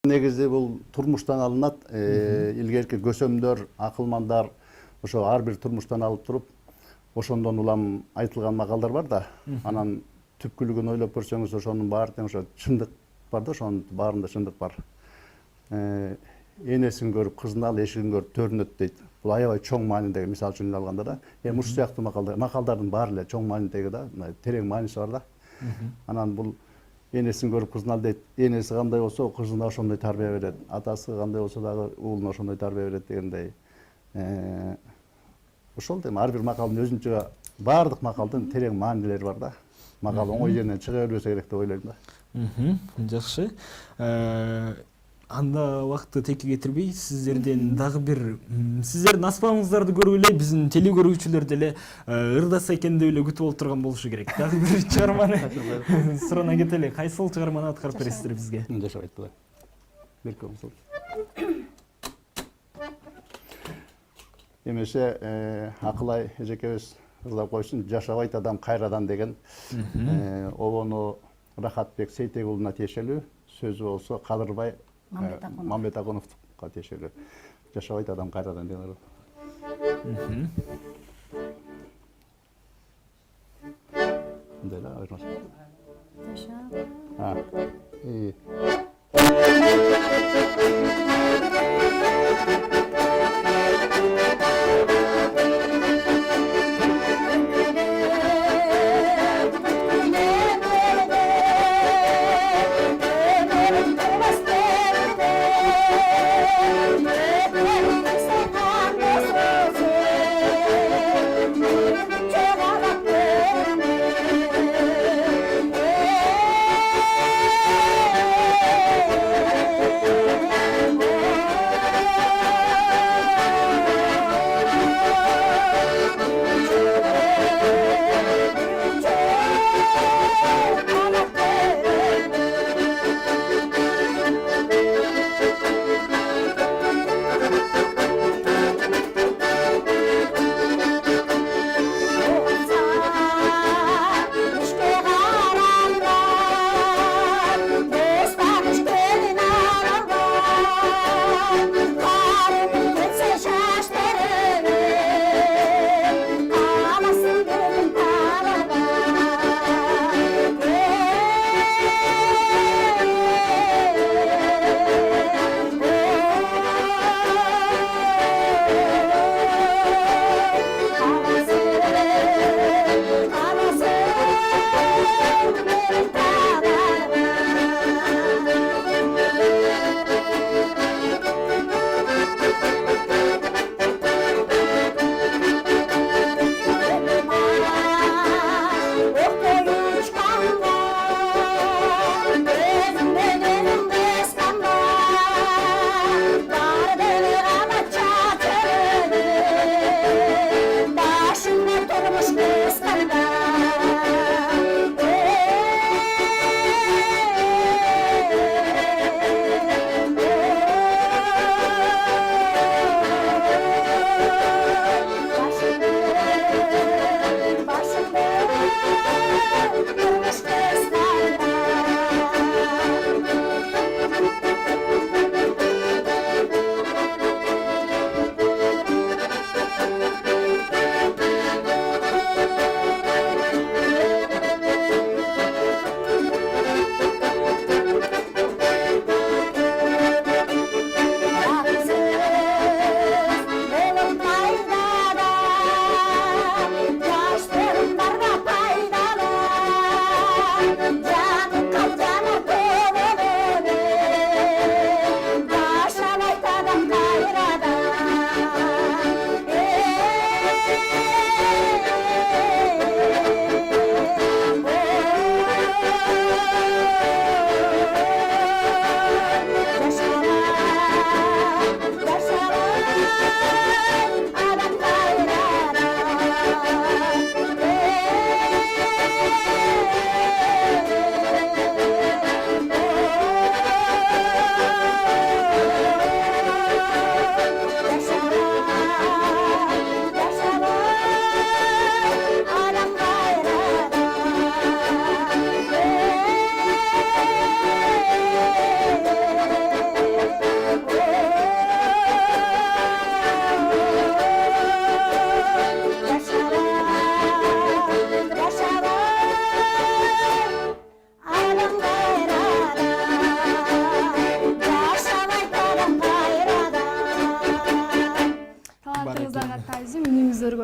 Негизи бул турмуштан алынат. Илгерки көсөмдөр, акылмандар ошо ар бир турмуштан алып туруп, ошондон улам айтылган макалдар бар да. Анан түпкүлүгүн ойлоп көрсөңүз, ошонун баары тең ошо чындык бар да, ошонун баарында чындык бар. Энесин көрүп кызын ал, эшигин көрүп төрүнөт дейт. Бул аябай чоң маанидеги, мисалы үчүн алганда да. Ушул сыяктуу макалдардын баары эле чоң маанидеги да, терең мааниси бар да. Анан бул энесин көрүп кызын ал дейт. Энеси кандай болсо, кызына ошондой тарбия берет. Атасы кандай болсо дагы уулуна ошондой тарбия берет дегендей. Ошол дем ар бир макалдын өзүнчө, баардык макалдын терең маанилери бар да. Макал оңой жеринен чыга бербесе керек деп ойлойм да. Жакшы. Анда убакытты текке кетирбей, сиздерден дагы бир сиздердин аспабыңыздарды көрүп эле биздин теле көрүүчүлөр деле ырдаса экен деп эле күтүп отурган болушу керек. Дагы бир чыгарманы сурана кетели. Кайсыл чыгарманы аткарып бересиздер бизге? Жашабайт былай. Беркем сол. Эмесе Акылай эжекебиз ырдап койсун, жашабайт адам кайрадан деген. Обону Рахатбек Сейтек уулуна тиешелүү, сөзү болсо Кадырбай Мамбетакуновго тиешелүү. Жашабайт адам кайрадан деген. Мындай эле айырмасы.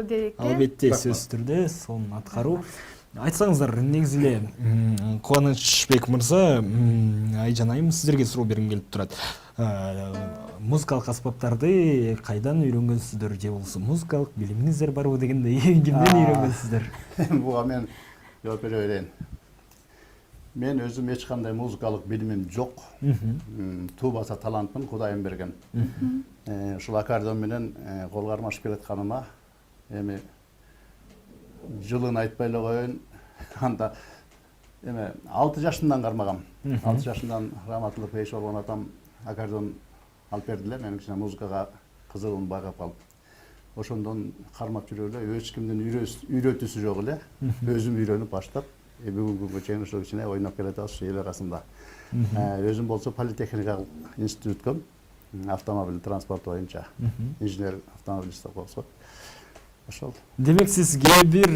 Дереке. Албетте, сөзсүз түрдө сонун аткаруу. Айтсаңыздар, негизи эле Кубанычбек мырза, Айжан айым, сиздерге суроо бергим келип турат. Музыкалык аспаптарды кайдан үйрөнгөнсүздөр, же болбосо музыкалык билимиңиздер барбы дегендей, кимден үйрөнгөнсүздөр? Буга мен жооп бере берейин. Мен өзүм эч кандай музыкалык билимим жок. Туу баса талантмын, Кудайым берген. Ушул аккордеон менен кол кармашып келатканыма эми жылын айтпай эле коеюн. Анда эме 6 жашымдан кармагам. 6 жашымдан Раматылык Бейш болгон атам аккордеон алып берди эле. Мен кичине музыкага кызыгым байкап калып. Ошондон кармап жүрүп эле, эч кимдин үйрөтүүсү жок эле. Өзүм үйрөнүп баштап, бүгүнкү күнгө чейин ошо кичине ойноп келатабыз эл арасында. Өзүм болсо политехникалык институттун автомобиль транспорт боюнча инженер автомобилист болсо. Ошол. Демек сиз кээ бир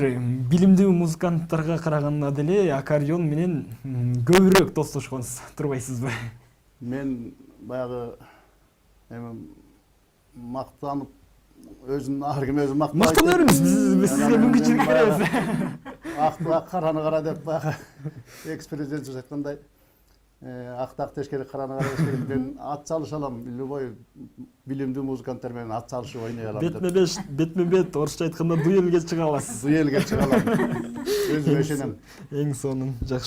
билимдүү музыканттарга караганда деле аккордеон менен көбүрөөк достошконсуз, турбайсызбы? Мен баягы эми мактанып өзүм ар ким өзү Мактана бериңиз, биз сизге мүмкүнчүлүк беребиз. Ак караны кара деп баягы экс-президент айткандай, актак тешкери караны кара дешкери, мен ат салыша алам, любой билимдүү музыканттар менен ат салышып ойной алам деп. Бетме-бет, орусча айтканда дуэлге чыга аласыз. Дуэлге чыга алам. Өзүмө ишенем. Эң сонун, жакшы.